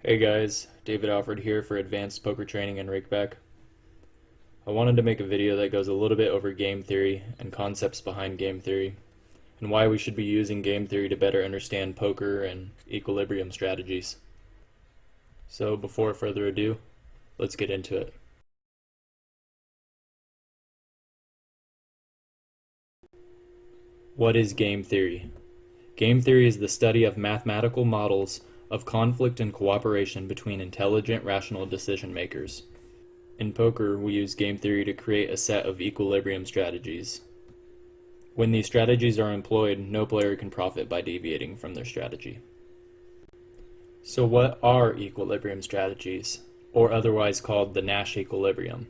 Hey guys, David Alfred here for Advanced Poker Training and Rakeback. I wanted to make a video that goes a little bit over game theory and concepts behind game theory, and why we should be using game theory to better understand poker and equilibrium strategies. So before further ado, let's get into it. What is game theory? Game theory is the study of mathematical models of conflict and cooperation between intelligent, rational decision makers. In poker, we use game theory to create a set of equilibrium strategies. When these strategies are employed, no player can profit by deviating from their strategy. So what are equilibrium strategies, or otherwise called the Nash equilibrium?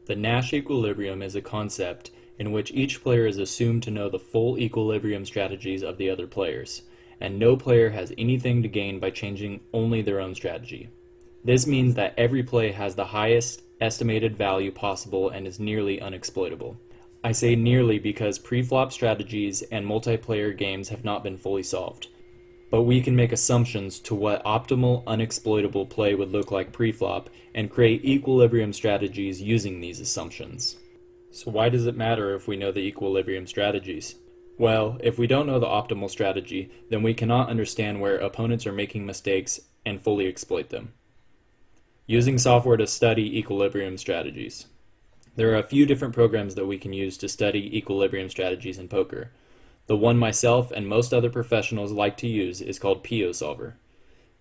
The Nash equilibrium is a concept in which each player is assumed to know the full equilibrium strategies of the other players, and no player has anything to gain by changing only their own strategy. This means that every play has the highest estimated value possible and is nearly unexploitable. I say nearly because pre-flop strategies and multiplayer games have not been fully solved, but we can make assumptions to what optimal unexploitable play would look like pre-flop and create equilibrium strategies using these assumptions. So why does it matter if we know the equilibrium strategies? Well, if we don't know the optimal strategy, then we cannot understand where opponents are making mistakes and fully exploit them. Using software to study equilibrium strategies. There are a few different programs that we can use to study equilibrium strategies in poker. The one myself and most other professionals like to use is called PO Solver.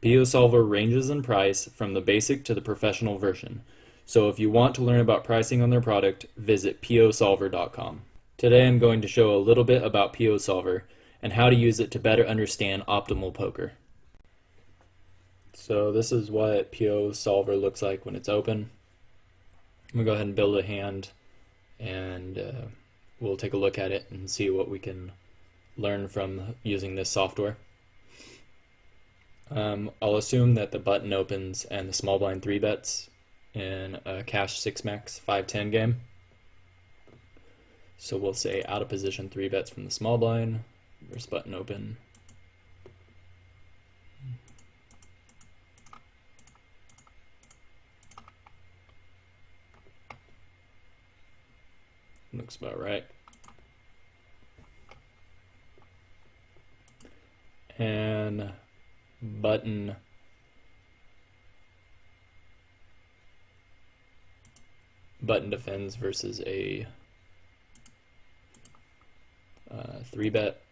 PO Solver ranges in price from the basic to the professional version. So if you want to learn about pricing on their product, visit posolver.com. Today I'm going to show a little bit about PO Solver and how to use it to better understand optimal poker. So this is what PO Solver looks like when it's open. I'm going to go ahead and build a hand, and we'll take a look at it and see what we can learn from using this software. I'll assume that the button opens and the small blind 3 bets in a cash 6-max 5-10 game. So we'll say out of position 3 bets from the small blind versus button open. Looks about right. And button defends versus a 3-bet.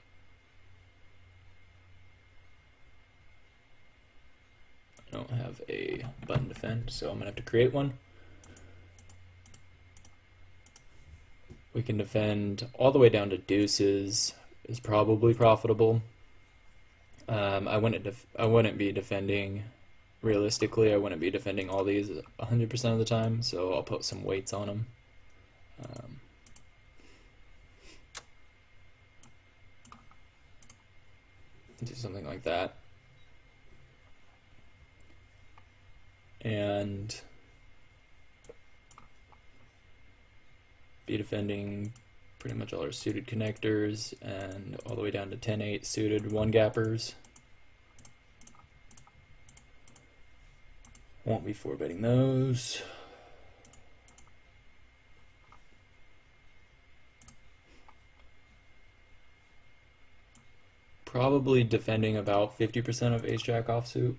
I don't have a button defend, so I'm gonna have to create one. We can defend all the way down to deuces, is probably profitable. I wouldn't be defending, realistically, I wouldn't be defending all these 100% of the time, so I'll put some weights on them. Do something like that. And be defending pretty much all our suited connectors and all the way down to 10-8 suited 1-gappers. Won't be 4-betting those. Probably defending about 50% of ace-jack offsuit.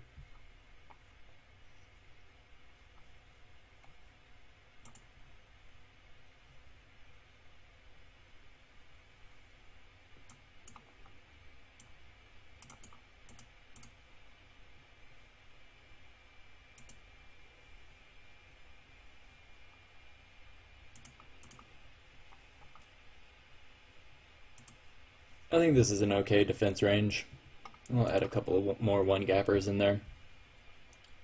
I think this is an okay defense range. I'll add a couple of more 1-gappers in there.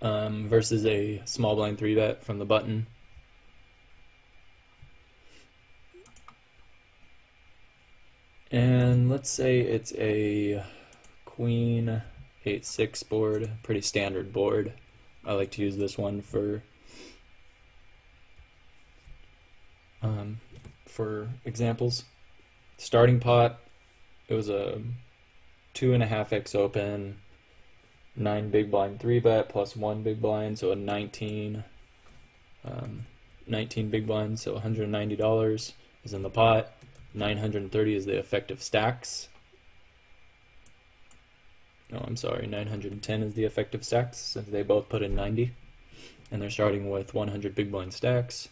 Versus a small blind 3-bet from the button. And let's say it's a queen 8-6 board, pretty standard board. I like to use this one for examples. Starting pot, it was a 2.5x open, 9 big blind 3-bet plus 1 big blind, so a 19. 19 big blinds, so $190 is in the pot. 930 is the effective stacks. No, I'm sorry, 910 is the effective stacks, since they both put in 90. And they're starting with 100 big blind stacks.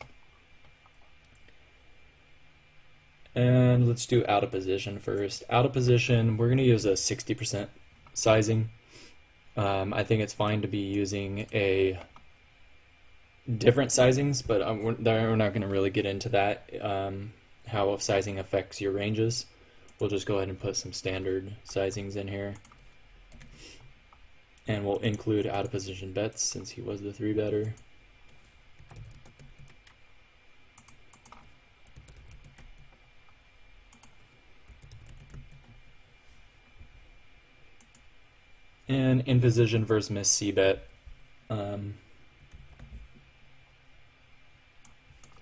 And let's do out of position first. Out of position, we're going to use a 60% sizing. I think it's fine to be using a different sizings, but we're not going to really get into that, how sizing affects your ranges. We'll just go ahead and put some standard sizings in here. And we'll include out of position bets since he was the 3-better. And in position versus miss c-bet.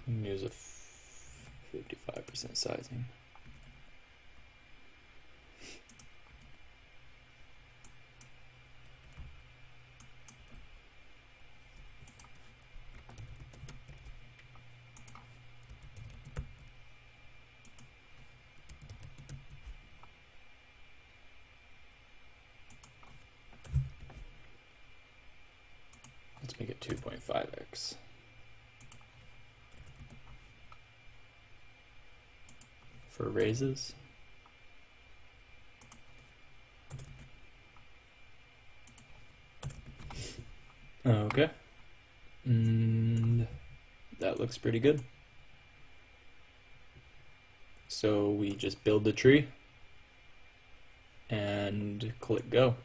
Use a 55% sizing. Let's make it 2.5x. For raises. Okay. And that looks pretty good. So we just build the tree and click go.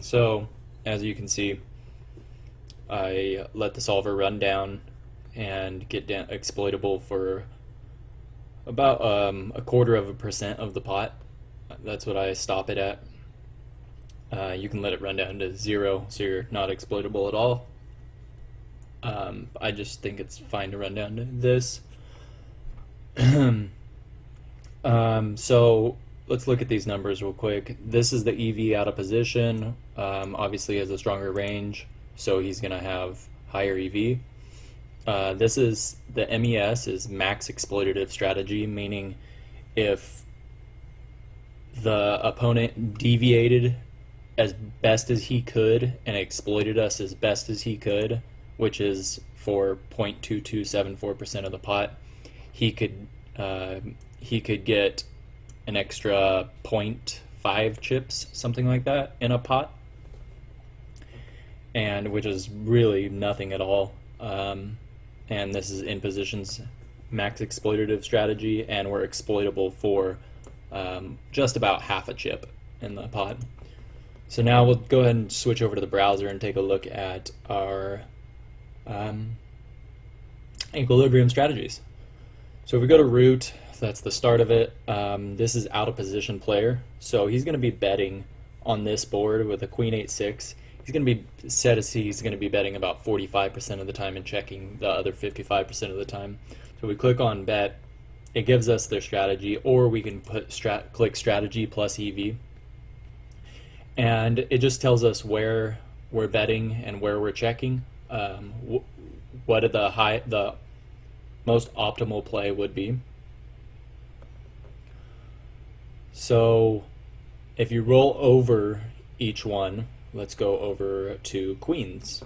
So as you can see, I let the solver run down and get down exploitable for about 0.25% of the pot. That's what I stop it at. You can let it run down to 0, so you're not exploitable at all. I just think it's fine to run down to this. So let's look at these numbers real quick. This is the EV out of position. Obviously has a stronger range, so he's going to have higher EV. This is the MES is max exploitative strategy, meaning if the opponent deviated as best as he could and exploited us as best as he could, which is for 0.2274% of the pot, he could get an extra 0.5 chips, something like that, in a pot, and which is really nothing at all. And this is in positions max exploitative strategy, and we're exploitable for just about half a chip in the pot. So now we'll go ahead and switch over to the browser and take a look at our equilibrium strategies. So if we go to root, that's the start of it. This is out of position player, so he's going to be betting on this board with a queen 8-6. He's going to be set as he's going to be betting about 45% of the time and checking the other 55% of the time. So we click on bet, it gives us their strategy, or we can click strategy plus EV, and it just tells us where we're betting and where we're checking, what the most optimal play would be. So if you roll over each one, let's go over to queens.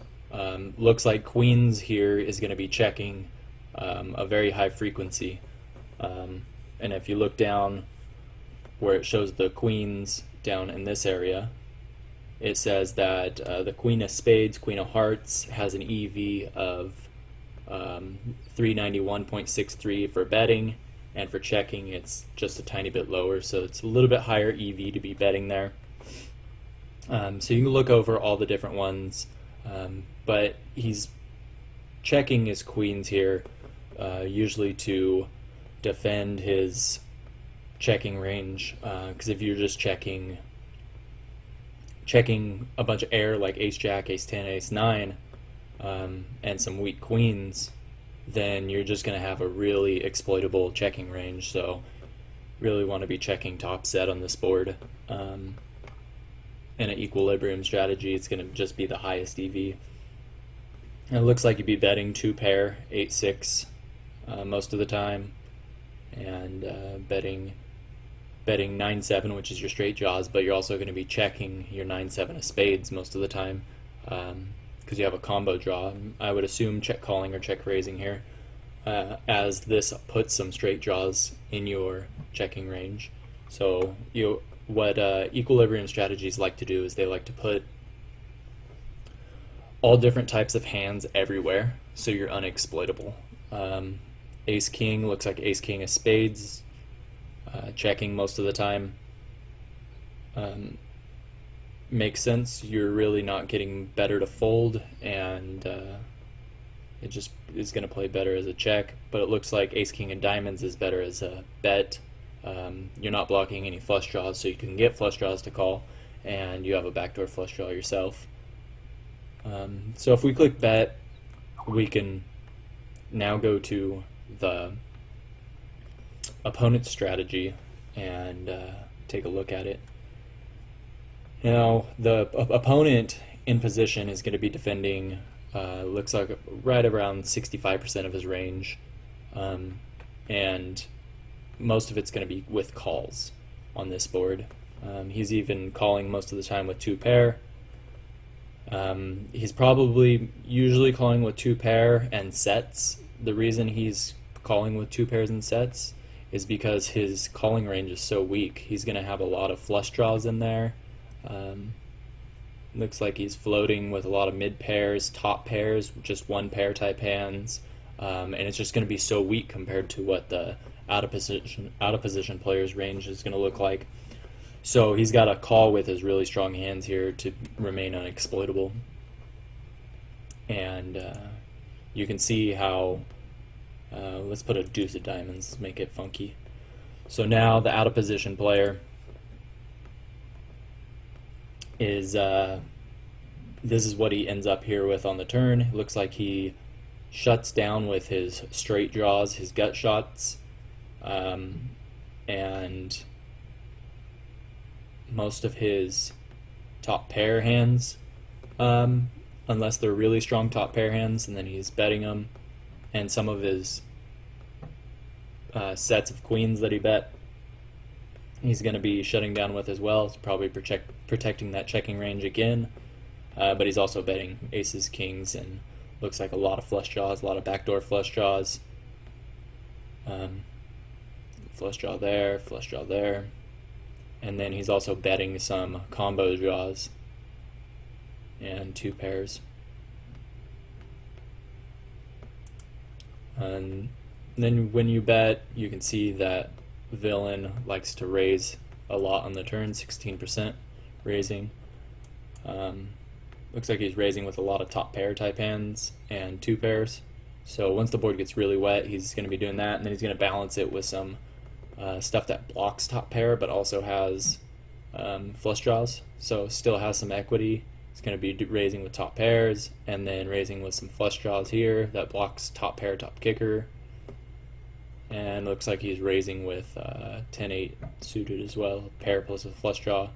Looks like queens here is going to be checking a very high frequency. And if you look down where it shows the queens down in this area, it says that the queen of spades, queen of hearts has an EV of 391.63 for betting, and for checking it's just a tiny bit lower, so it's a little bit higher EV to be betting there. So you can look over all the different ones, but he's checking his queens here, usually to defend his checking range, because if you're just checking a bunch of air like ace-jack, ace-10, ace-9, and some weak queens, then you're just going to have a really exploitable checking range. So really want to be checking top set on this board. In an equilibrium strategy, it's going to just be the highest EV. And it looks like you'd be betting 2-pair, 8-6 most of the time, and betting 9-7, which is your straight jaws, but you're also going to be checking your 9-7 of spades most of the time because you have a combo draw. I would assume check calling or check raising here, as this puts some straight draws in your checking range. So what equilibrium strategies like to do is they like to put all different types of hands everywhere, so you're unexploitable. Ace king looks like ace king of spades, checking most of the time. Makes sense. You're really not getting better to fold, and it just is going to play better as a check. But it looks like ace king of diamonds is better as a bet. You're not blocking any flush draws, so you can get flush draws to call, and you have a backdoor flush draw yourself. So if we click bet, we can now go to the opponent's strategy and take a look at it. Now, the opponent in position is going to be defending, looks like right around 65% of his range, and most of it's going to be with calls on this board. He's even calling most of the time with 2-pair. He's probably usually calling with 2-pair and sets. The reason he's calling with 2 pairs and sets is because his calling range is so weak. He's going to have a lot of flush draws in there. Looks like he's floating with a lot of mid pairs, top pairs, just 1-pair type hands, and it's just going to be so weak compared to what the out of position player's range is going to look like. So he's got to call with his really strong hands here to remain unexploitable. And you can see how, let's put a deuce of diamonds, make it funky. So now the out of position player is, this is what he ends up here with on the turn. It looks like he shuts down with his straight draws, his gut shots, and most of his top pair hands, unless they're really strong top pair hands, and then he's betting them, and some of his sets of queens that he bet, he's going to be shutting down with as well. It's probably protecting that checking range again, but he's also betting aces, kings, and looks like a lot of flush draws, a lot of backdoor flush draws. Flush draw there, and then he's also betting some combo draws and 2 pairs. And then when you bet, you can see that villain likes to raise a lot on the turn, 16% raising. Looks like he's raising with a lot of top pair type hands and 2 pairs. So once the board gets really wet, he's going to be doing that, and then he's going to balance it with some stuff that blocks top pair but also has flush draws, so still has some equity. It's going to be raising with top pairs and then raising with some flush draws here that blocks top pair, top kicker, and looks like he's raising with 10-8 suited as well, pair plus a flush draw.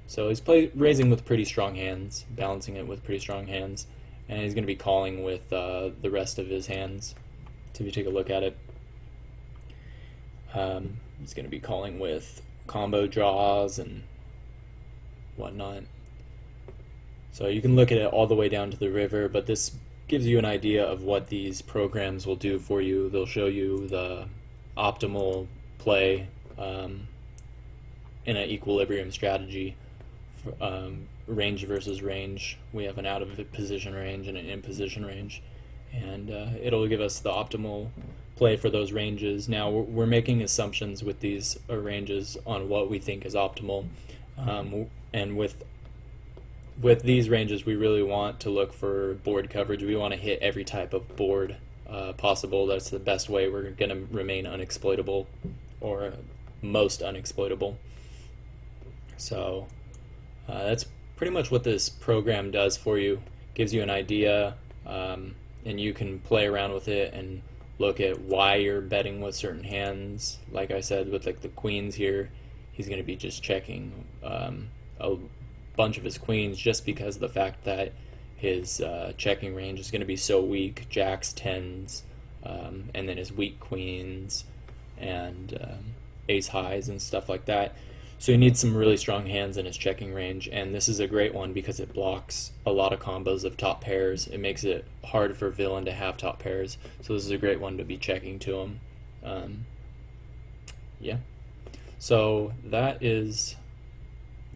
So he's raising with pretty strong hands, balancing it with pretty strong hands, and he's going to be calling with the rest of his hands. So if you take a look at it, he's going to be calling with combo draws and whatnot. So you can look at it all the way down to the river, but this gives you an idea of what these programs will do for you. They'll show you the optimal play in an equilibrium strategy, range versus range. We have an out of position range and an in position range, and it'll give us the optimal play for those ranges. Now we're making assumptions with these ranges on what we think is optimal, and with these ranges we really want to look for board coverage. We want to hit every type of board possible. That's the best way we're going to remain unexploitable, or most unexploitable. So that's pretty much what this program does for you. Gives you an idea, and you can play around with it and look at why you're betting with certain hands. Like I said, with like the queens here, he's going to be just checking a bunch of his queens just because of the fact that his checking range is going to be so weak. Jacks, tens, and then his weak queens and ace highs and stuff like that. So he needs some really strong hands in his checking range, and this is a great one because it blocks a lot of combos of top pairs. It makes it hard for villain to have top pairs, so this is a great one to be checking to him. Yeah, so that is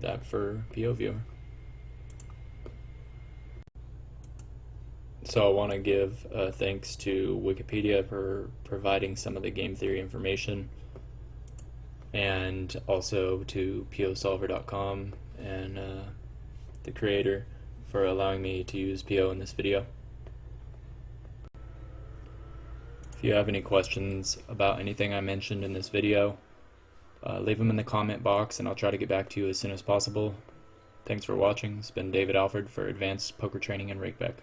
that for PO Viewer. So I want to give thanks to Wikipedia for providing some of the game theory information, and also to POsolver.com and the creator for allowing me to use PO in this video. If you have any questions about anything I mentioned in this video, leave them in the comment box and I'll try to get back to you as soon as possible. Thanks for watching. It's been David Alford for Advanced Poker Training and Rakeback.